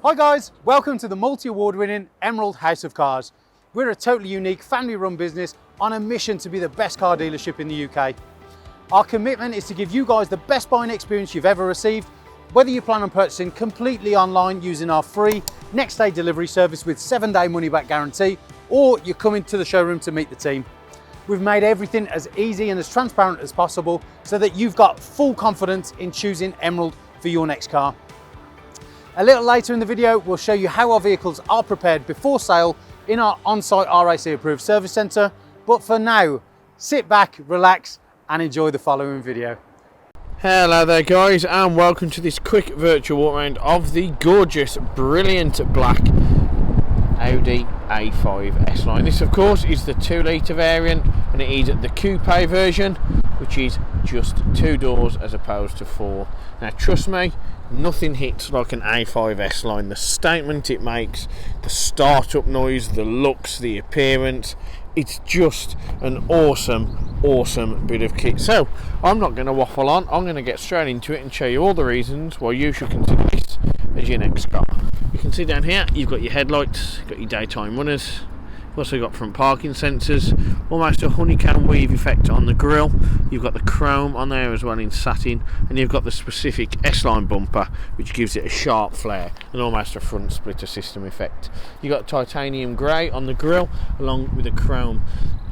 Hi guys, welcome to the multi-award winning Emerald House of Cars. We're a totally unique family run business on a mission to be the best car dealership in the UK. Our commitment is to give you guys the best buying experience you've ever received, whether you plan on purchasing completely online using our free next day delivery service with 7-day money back guarantee, or you're coming to the showroom to meet the team. We've made everything as easy and as transparent as possible so that you've got full confidence in choosing Emerald for your next car. A little later in the video, we'll show you how our vehicles are prepared before sale in our on-site RAC approved service centre. But for now, sit back, relax and enjoy the following video. Hello there guys, and welcome to this quick virtual walk around of the gorgeous, brilliant black Audi A5 S-Line. This of course is the 2 litre variant, and it is the coupe version, which is just 2 doors as opposed to 4. Now trust me, nothing hits like an A5 S-Line. The statement it makes, the startup noise, the looks, the appearance, it's just an awesome bit of kit. So I'm not going to waffle on, I'm going to get straight into it and show you all the reasons why you should consider this as your next car. You can see down here you've got your headlights, you've got your daytime runners, you've also got front parking sensors, almost a honeycomb weave effect on the grille. You've got the chrome on there as well in satin, and you've got the specific S-Line bumper which gives it a sharp flare and almost a front splitter system effect. You've got titanium grey on the grille along with a chrome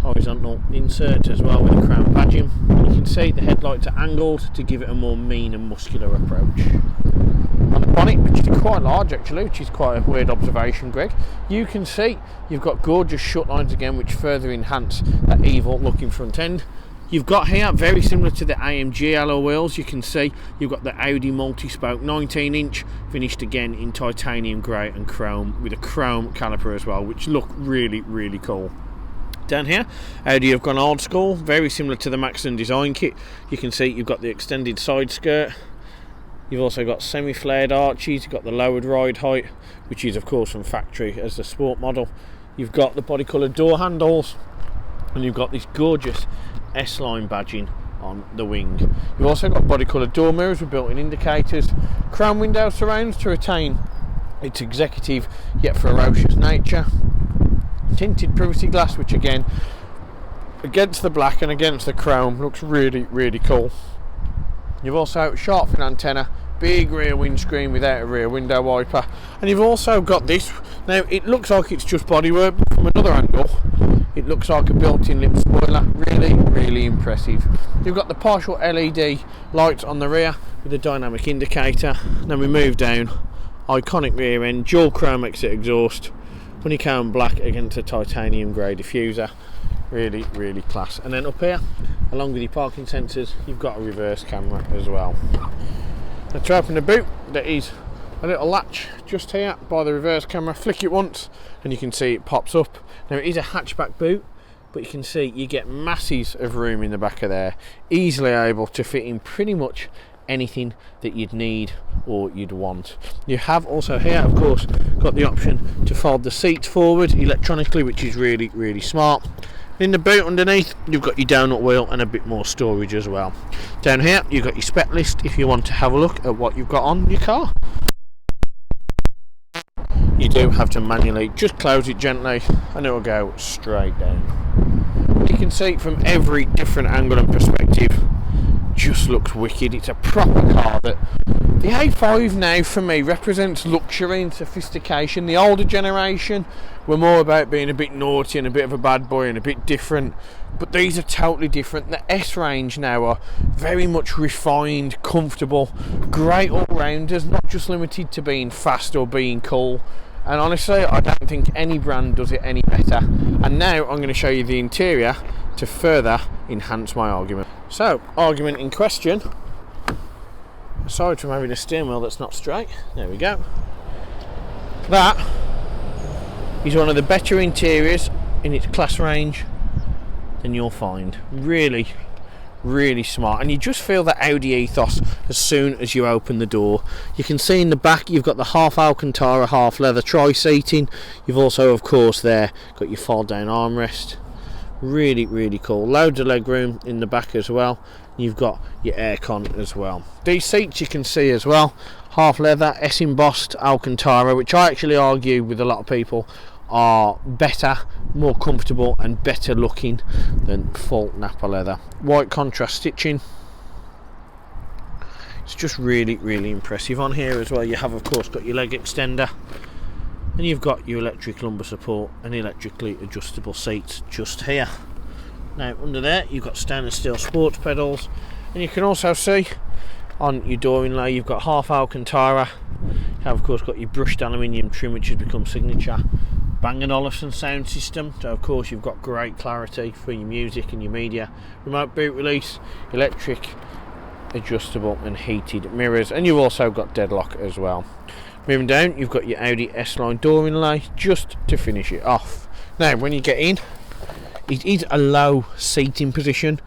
horizontal insert as well with a chrome badging. And you can see the headlights are angled to give it a more mean and muscular approach. On the bonnet, which is quite large actually, which is quite a weird observation, Greg, you can see you've got gorgeous shut lines again which further enhance that evil looking front end. You've got here, very similar to the AMG alloy wheels, you can see you've got the Audi multi-spoke 19-inch finished again in titanium grey and chrome with a chrome caliper as well, which look really cool. Down here, Audi have gone old school, very similar to the Maxton design kit. You can see you've got the extended side skirt. You've also got semi-flared arches, you've got the lowered ride height, which is of course from factory as the sport model. You've got the body coloured door handles, and you've got this gorgeous S-Line badging on the wing. You've also got body coloured door mirrors with built-in indicators, chrome window surrounds to retain its executive yet ferocious nature, tinted privacy glass, which again, against the black and against the chrome, looks really cool. You've also shark fin antenna, big rear windscreen without a rear window wiper, and you've also got this. Now it looks like it's just bodywork, but from another angle it looks like a built-in lip spoiler. Really impressive. You've got the partial LED lights on the rear with a dynamic indicator. Then we move down, iconic rear end, dual chrome exit exhaust, honeycomb black against a titanium grey diffuser. Really class. And then up here, along with your parking sensors, you've got a reverse camera as well. Now to open the boot, there is a little latch just here by the reverse camera. Flick it once and you can see it pops up. Now it is a hatchback boot, but you can see you get masses of room in the back of there, easily able to fit in pretty much anything that you'd need or you'd want. You have also here of course got the option to fold the seats forward electronically, which is really smart. In the boot underneath you've got your donut wheel and a bit more storage as well. Down here you've got your spec list if you want to have a look at what you've got on your car. You do have to manually just close it gently and it will go straight down. You can see from every different angle and perspective, just looks wicked. It's a proper car. That the A5 now for me represents luxury and sophistication. The older generation were more about being a bit naughty and a bit of a bad boy and a bit different, but these are totally different. The S range now are very much refined, comfortable, great all-rounders, not just limited to being fast or being cool. And honestly, I don't think any brand does it any better. And now I'm going to show you the interior to further enhance my argument. So, argument in question, aside from having a steering wheel that's not straight, there we go, that is one of the better interiors in its class range than you'll find. Really smart, and you just feel the Audi ethos as soon as you open the door. You can see in the back you've got the half Alcantara, half leather tri-seating. You've also of course there got your fold down armrest. Really cool. Loads of leg room in the back as well. You've got your aircon as well. These seats you can see as well half leather, S embossed Alcantara, which I actually argue with a lot of people are better, more comfortable and better looking than full Napa leather. White contrast stitching. It's just really, really impressive. On here as well you have of course got your leg extender, and you've got your electric lumbar support and electrically adjustable seats just here. Now under there you've got stainless steel sports pedals, and you can also see on your door inlay you've got half Alcantara. You have of course got your brushed aluminium trim, which has become signature. Bang & Olufsen sound system, so of course you've got great clarity for your music and your media. Remote boot release, electric, adjustable and heated mirrors, and you've also got deadlock as well. Moving down you've got your Audi S-Line door inlay just to finish it off. Now when you get in, it is a low seating position,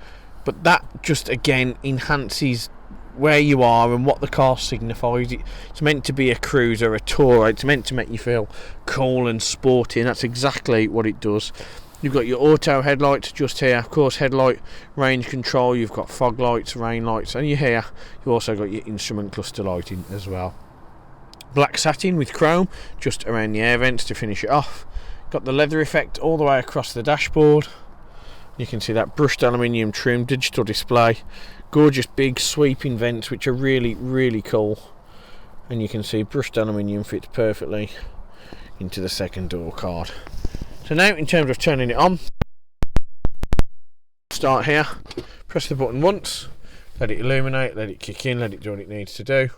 but that just again enhances where you are and what the car signifies. It's meant to be a cruiser, a tourer. It's meant to make you feel cool and sporty, and that's exactly what it does. You've got your auto headlights just here, of course headlight range control, you've got fog lights, rain lights, and you've also got your instrument cluster lighting as well. Black satin with chrome just around the air vents to finish it off. Got the leather effect all the way across the dashboard. You can see that brushed aluminium trim, digital display, gorgeous big sweeping vents which are really, really cool, and you can see brushed aluminium fits perfectly into the second door card. So now in terms of turning it on, start here, press the button once, let it illuminate, let it kick in, let it do what it needs to do,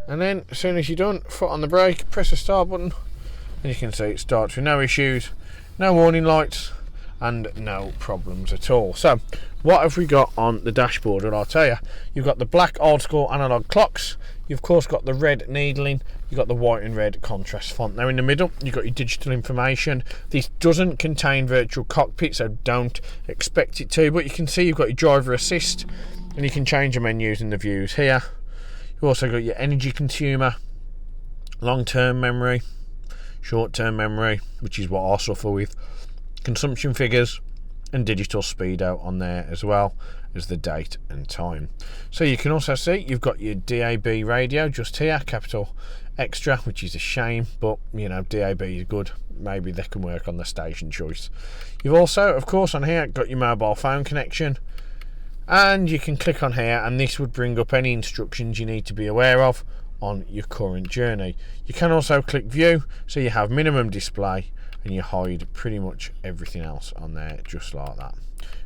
and then as soon as you're done, foot on the brake, press the start button, and you can see it starts with no issues, no warning lights and no problems at all. So what have we got on the dashboard? Well, I'll tell you, you've got the black old school analog clocks, you've of course got the red needling, you've got the white and red contrast font. Now in the middle you've got your digital information. This doesn't contain virtual cockpit, so don't expect it to, but you can see you've got your driver assist, and you can change your menus and the views here. You've also got your energy consumer, long-term memory, short-term memory, which is what I suffer with, consumption figures, and digital speedo on there as well as the date and time. So you can also see you've got your DAB radio just here, capital extra, which is a shame, but you know, DAB is good, maybe they can work on the station choice. You've also of course on here got your mobile phone connection, and you can click on here and this would bring up any instructions you need to be aware of on your current journey. You can also click view, so you have minimum display, and you hide pretty much everything else on there just like that.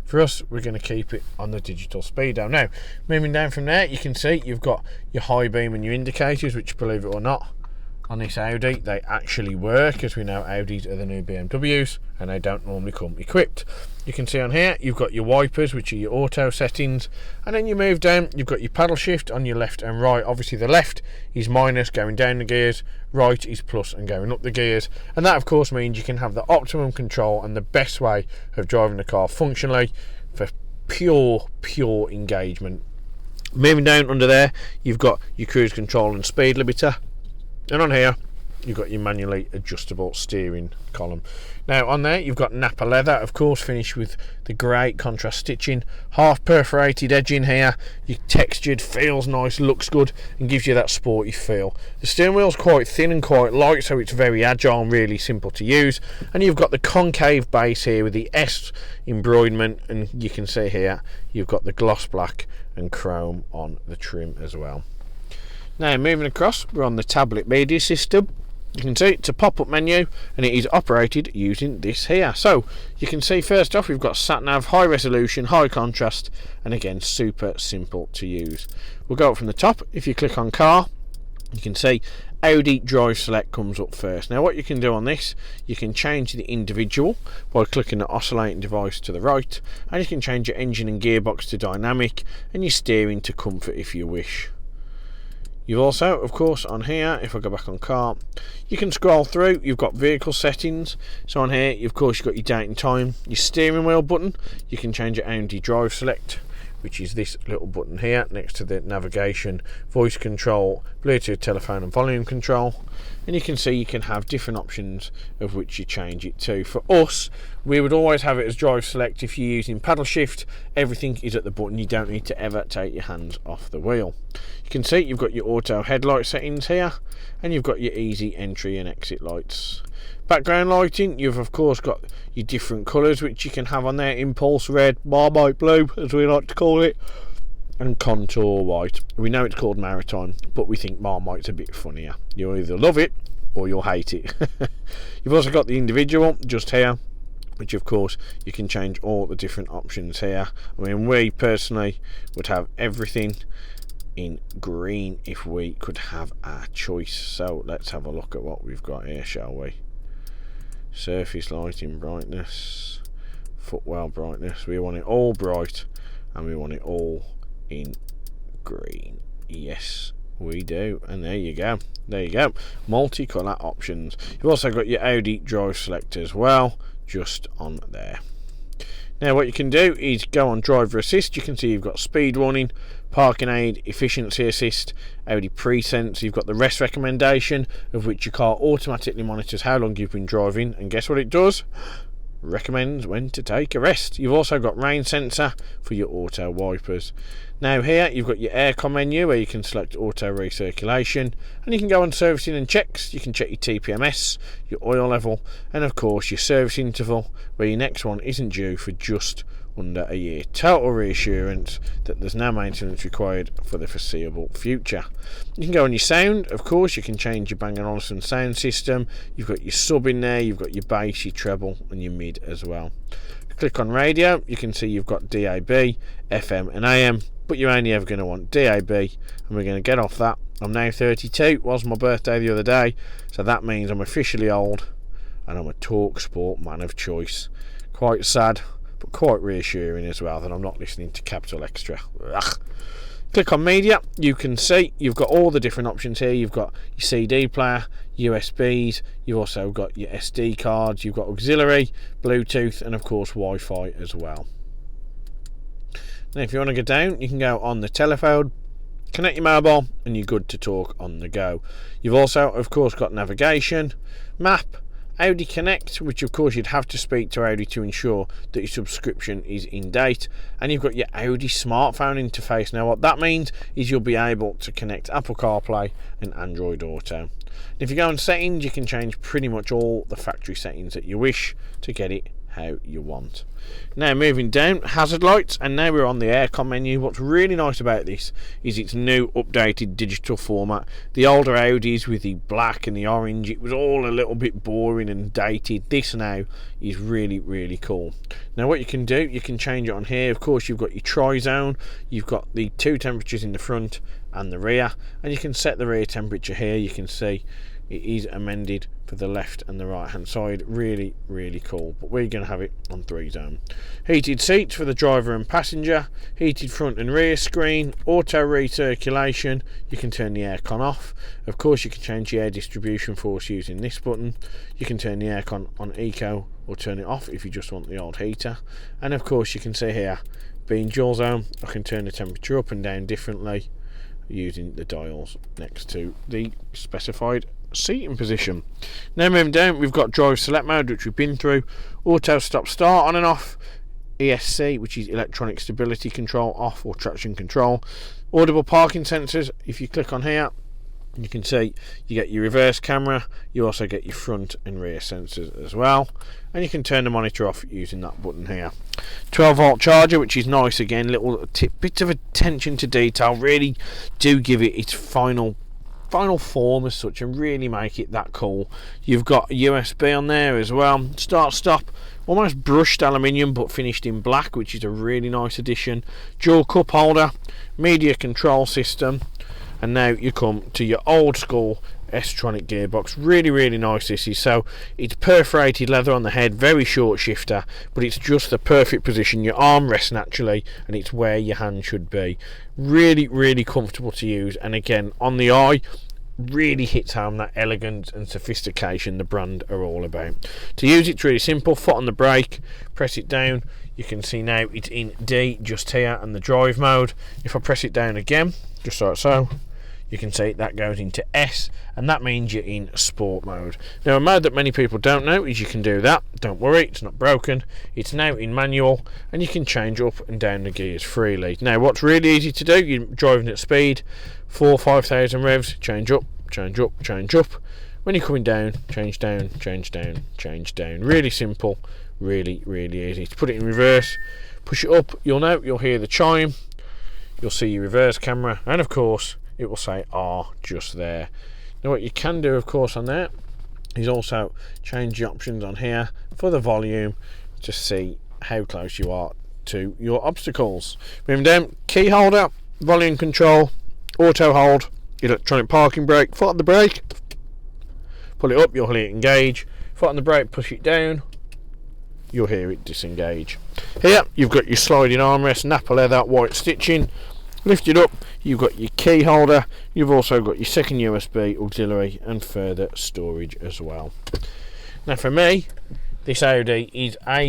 For us, we're going to keep it on the digital speedo. Now moving down from there, you can see you've got your high beam and your indicators, which believe it or not on this Audi they actually work, as we know Audis are the new BMWs and they don't normally come equipped. You can see on here you've got your wipers, which are your auto settings, and then you move down, you've got your paddle shift on your left and right. Obviously the left is minus, going down the gears, right is plus and going up the gears, and that of course means you can have the optimum control and the best way of driving the car functionally for pure engagement. Moving down under there you've got your cruise control and speed limiter, and on here you've got your manually adjustable steering column. Now on there you've got Napa leather, of course finished with the great contrast stitching, half perforated edging here, your textured, feels nice, looks good and gives you that sporty feel. The steering wheel's quite thin and quite light, so it's very agile and really simple to use, and you've got the concave base here with the S embroiderment, and you can see here you've got the gloss black and chrome on the trim as well. Now moving across, we're on the tablet media system. You can see it's a pop-up menu and it is operated using this here. So you can see first off we've got sat nav, high resolution, high contrast, and again super simple to use. We'll go up from the top. If you click on car, you can see Audi Drive Select comes up first. Now what you can do on this, you can change the individual by clicking the oscillating device to the right, and you can change your engine and gearbox to dynamic and your steering to comfort if you wish. You've also, of course, on here, if I go back on car, you can scroll through. You've got vehicle settings. So on here, of course, you've got your date and time, your steering wheel button. You can change your Audi Drive Select, which is this little button here next to the navigation, voice control, Bluetooth telephone and volume control. And you can see you can have different options of which you change it to. For us, We would always have it as drive select. If you're using paddle shift, everything is at the button. You don't need to ever take your hands off the wheel. You can see you've got your auto headlight settings here, and you've got your easy entry and exit lights. Background lighting, you've of course got your different colours which you can have on there: impulse red, marmite blue as we like to call it, and contour white. We know it's called maritime, but we think marmite's a bit funnier. You'll either love it or you'll hate it. You've also got the individual just here, which of course you can change all the different options here. I mean, we personally would have everything in green if we could have our choice. So let's have a look at what we've got here, shall we? Surface lighting brightness, footwell brightness. We want it all bright, and we want it all in green. Yes, we do. And there you go, multicolour options. You've also got your Audi drive select as well, just on there. Now what you can do is go on driver assist. You can see you've got speed warning, parking aid, efficiency assist, Audi presense. You've got the rest recommendation, of which your car automatically monitors how long you've been driving, and guess what it does? Recommends when to take a rest. You've also got rain sensor for your auto wipers. Now here you've got your aircon menu where you can select auto recirculation, and you can go on servicing and checks. You can check your TPMS, your oil level, and of course your service interval, where your next one isn't due for just under a year. Total reassurance that there's no maintenance required for the foreseeable future. You can go on your sound. Of course you can change your Bang & Olufsen sound system. You've got your sub in there, you've got your bass, your treble, and your mid as well. Click on radio, you can see you've got DAB, FM and AM, but you're only ever going to want DAB, and we're going to get off that. I'm now 32, it was my birthday the other day, so that means I'm officially old, and I'm a Talk Sport man of choice. Quite sad, but quite reassuring as well that I'm not listening to Capital Extra. Ugh. Click on media, you can see you've got all the different options here. You've got your CD player, USBs, you've also got your SD cards, you've got auxiliary, Bluetooth, and of course Wi-Fi as well. Now if you want to go down, you can go on the telephone, connect your mobile, and you're good to talk on the go. You've also of course got navigation, map, Audi Connect, which of course you'd have to speak to Audi to ensure that your subscription is in date, and you've got your Audi smartphone interface. Now what that means is you'll be able to connect Apple CarPlay and Android Auto. And if you go on settings, you can change pretty much all the factory settings that you wish to get it how you want. Now moving down, hazard lights, and now we're on the aircon menu. What's really nice about this is its new updated digital format. The older Audis with the black and the orange, it was all a little bit boring and dated. This now is really cool. Now what you can do, you can change it on here. Of course you've got your tri-zone, you've got the two temperatures in the front and the rear, and you can set the rear temperature here. You can see it is amended for the left and the right hand side. Really cool, but we're going to have it on 3-zone. Heated seats for the driver and passenger, heated front and rear screen, auto recirculation. You can turn the aircon off. Of course you can change the air distribution force using this button. You can turn the aircon on eco or turn it off if you just want the old heater. And of course you can see here, being dual zone, I can turn the temperature up and down differently using the dials next to the specified seating position. Now moving down, we've got drive select mode, which we've been through, auto stop start on and off, ESC, which is electronic stability control off or traction control, audible parking sensors. If you click on here, you can see you get your reverse camera, you also get your front and rear sensors as well, and you can turn the monitor off using that button here. 12-volt charger, which is nice. Again, little bit of attention to detail, really do give it its final form as such and really make it that cool. You've got USB on there as well, start stop, almost brushed aluminium but finished in black, which is a really nice addition. Dual cup holder, media control system, and now you come to your old school S-tronic gearbox. Really nice this is. So it's perforated leather on the head, very short shifter, but it's just the perfect position. Your armrest naturally, and it's where your hand should be. Really comfortable to use, and again on the eye really hits home that elegance and sophistication the brand are all about. To use it's really simple. Foot on the brake, press it down. You can see now it's in D just here and the drive mode. If I press it down again, just like so, you can see that goes into S, and that means you're in sport mode. Now, a mode that many people don't know is you can do that. Don't worry, it's not broken. It's now in manual, and you can change up and down the gears freely. Now, what's really easy to do, you're driving at speed, 4,000-5,000 revs, change up, change up, change up. When you're coming down, change down, change down, change down. Really simple, really, really easy. To put it in reverse, push it up, you'll hear the chime, you'll see your reverse camera, and of course, it will say R just there. Now, what you can do, of course, on there is also change the options on here for the volume to see how close you are to your obstacles. Moving down, key holder, volume control, auto hold, electronic parking brake, foot on the brake, pull it up, you'll hear it engage, foot on the brake, push it down, you'll hear it disengage. Here you've got your sliding armrest, Napa leather, white stitching. Lift it up, you've got your key holder, you've also got your second USB auxiliary and further storage as well. Now, for me, this Audi is a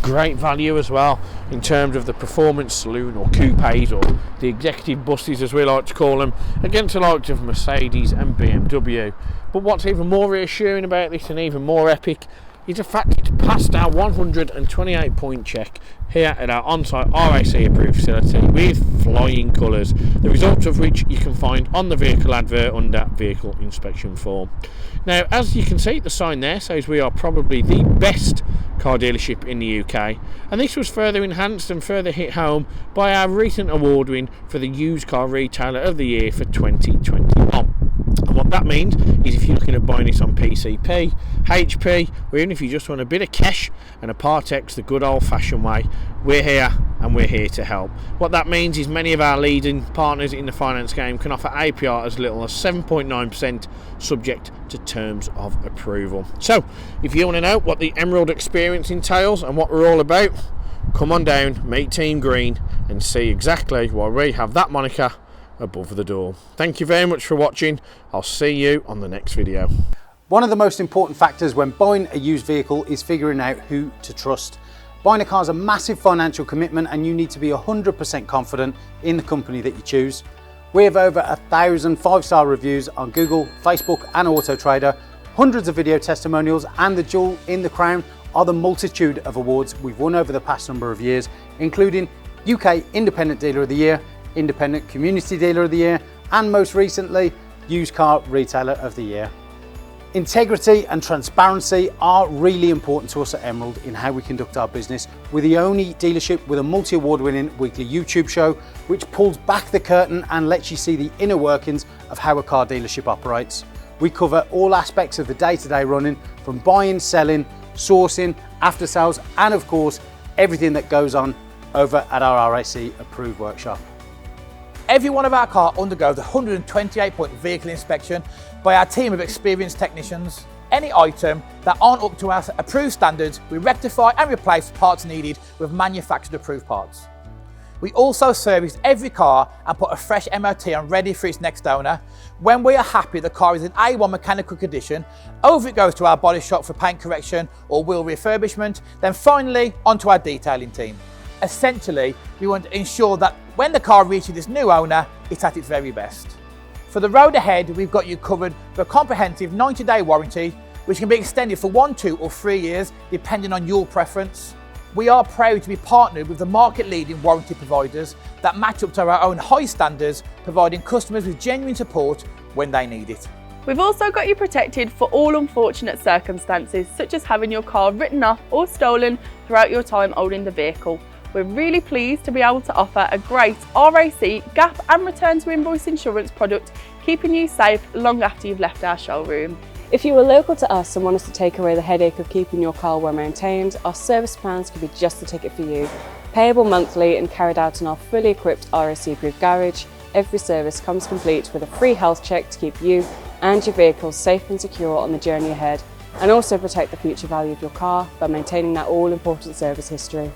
great value as well in terms of the performance saloon or coupes, or the executive buses as we like to call them, against the likes of Mercedes and BMW. But what's even more reassuring about this and even more epic is the fact it's passed our 128 point check here at our on-site RAC approved facility with flying colours, the results of which you can find on the vehicle advert under vehicle inspection form. Now, as you can see, the sign there says we are probably the best car dealership in the UK, and this was further enhanced and further hit home by our recent award win for the Used Car Retailer of the Year for 2021. And what that means is, if you're looking at buying this on PCP, HP, or even if you just want a bit of cash and a Part X the good old fashioned way, we're here and we're here to help. What that means is many of our leading partners in the finance game can offer APR as little as 7.9%, subject to terms of approval. So if you want to know what the Emerald experience entails and what we're all about, come on down, meet Team Green, and see exactly why we have that moniker above the door. Thank you very much for watching. I'll see you on the next video. One of the most important factors when buying a used vehicle is figuring out who to trust. Buying a car is a massive financial commitment, and you need to be 100% confident in the company that you choose. We have over 1,000 5-star reviews on Google, Facebook and Auto Trader, hundreds of video testimonials, and the jewel in the crown are the multitude of awards we've won over the past number of years, including UK Independent Dealer of the Year, Independent Community Dealer of the Year, and most recently, Used Car Retailer of the Year. Integrity and transparency are really important to us at Emerald in how we conduct our business. We're the only dealership with a multi-award winning weekly YouTube show which pulls back the curtain and lets you see the inner workings of how a car dealership operates. We cover all aspects of the day-to-day running, from buying, selling, sourcing, after sales, and of course everything that goes on over at our RAC approved workshop. Every one of our cars undergoes a 128-point vehicle inspection by our team of experienced technicians. Any item that aren't up to our approved standards, we rectify and replace parts needed with manufactured approved parts. We also service every car and put a fresh MOT on ready for its next owner. When we are happy the car is in A1 mechanical condition, over it goes to our body shop for paint correction or wheel refurbishment, then finally onto our detailing team. Essentially, we want to ensure that when the car reaches its new owner, it's at its very best. For the road ahead, we've got you covered for a comprehensive 90-day warranty, which can be extended for 1, 2 or 3 years, depending on your preference. We are proud to be partnered with the market-leading warranty providers that match up to our own high standards, providing customers with genuine support when they need it. We've also got you protected for all unfortunate circumstances, such as having your car written off or stolen throughout your time owning the vehicle. We're really pleased to be able to offer a great RAC, gap and return to invoice insurance product, keeping you safe long after you've left our showroom. If you are local to us and want us to take away the headache of keeping your car well maintained, our service plans could be just the ticket for you. Payable monthly and carried out in our fully equipped RAC approved garage, every service comes complete with a free health check to keep you and your vehicle safe and secure on the journey ahead, and also protect the future value of your car by maintaining that all-important service history.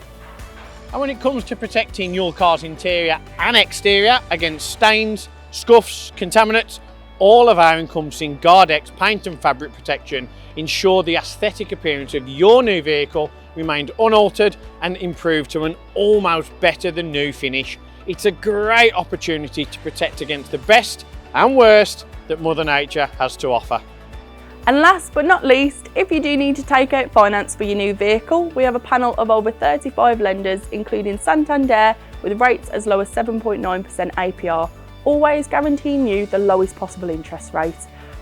And when it comes to protecting your car's interior and exterior against stains, scuffs, contaminants, all of our encompassing Guardex paint and fabric protection ensure the aesthetic appearance of your new vehicle remained unaltered and improved to an almost better than new finish It's a great opportunity to protect against the best and worst that Mother Nature has to offer. And last but not least, if you do need to take out finance for your new vehicle, we have a panel of over 35 lenders, including Santander, with rates as low as 7.9% APR, always guaranteeing you the lowest possible interest rate.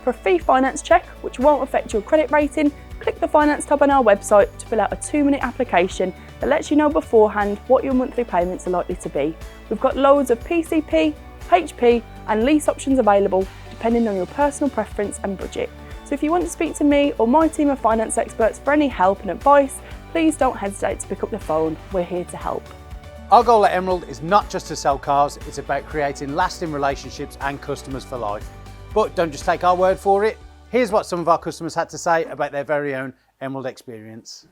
For a free finance check, which won't affect your credit rating, click the finance tab on our website to fill out a 2-minute application that lets you know beforehand what your monthly payments are likely to be. We've got loads of PCP, HP and lease options available, depending on your personal preference and budget. So if you want to speak to me or my team of finance experts for any help and advice, please don't hesitate to pick up the phone. We're here to help. Our goal at Emerald is not just to sell cars, it's about creating lasting relationships and customers for life. But don't just take our word for it. Here's what some of our customers had to say about their very own Emerald experience.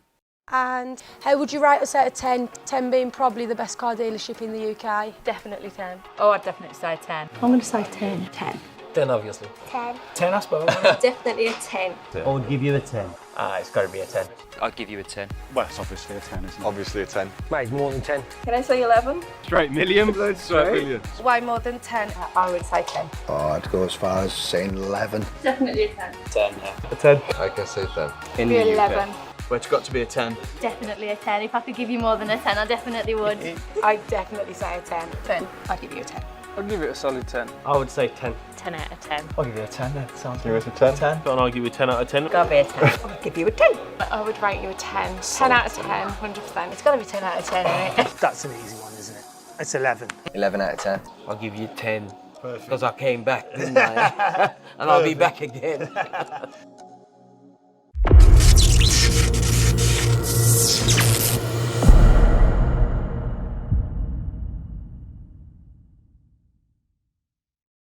And how would you rate us out of 10? 10 being probably the best car dealership in the UK. Definitely 10. Oh, I'd definitely say 10. I'm going to say 10. 10. 10 obviously. 10. 10 I suppose. Definitely a 10. I would give you a 10. It's got to be a 10. I'd give you a 10. Well, it's obviously a 10, isn't it? Obviously a 10. Mate, it's more than 10. Can I say 11? Straight million. Straight million. Way more than 10. I would say 10. Oh, I'd go as far as saying 11. Definitely a 10. 10, yeah. A 10. I can say 10. In Be the 11. UK. Well, it's got to be a 10. Definitely a 10. If I could give you more than a 10, I definitely would. I'd definitely say a 10. 10. I'd give you a 10. I'd give it a solid 10. I would say 10. 10 out of 10. I'll give you a 10 then. Sounds Give us a 10. 10. And I'll give you a 10 out of 10. Gotta be a 10. I'd give you a 10. I would rate you a 10. 10 out of 10, 100%. It's gotta be 10 out of 10, isn't it? That's an easy one, isn't it? It's 11. 11 out of 10. I'll give you 10. Because I came back, didn't I? And I'll be back again.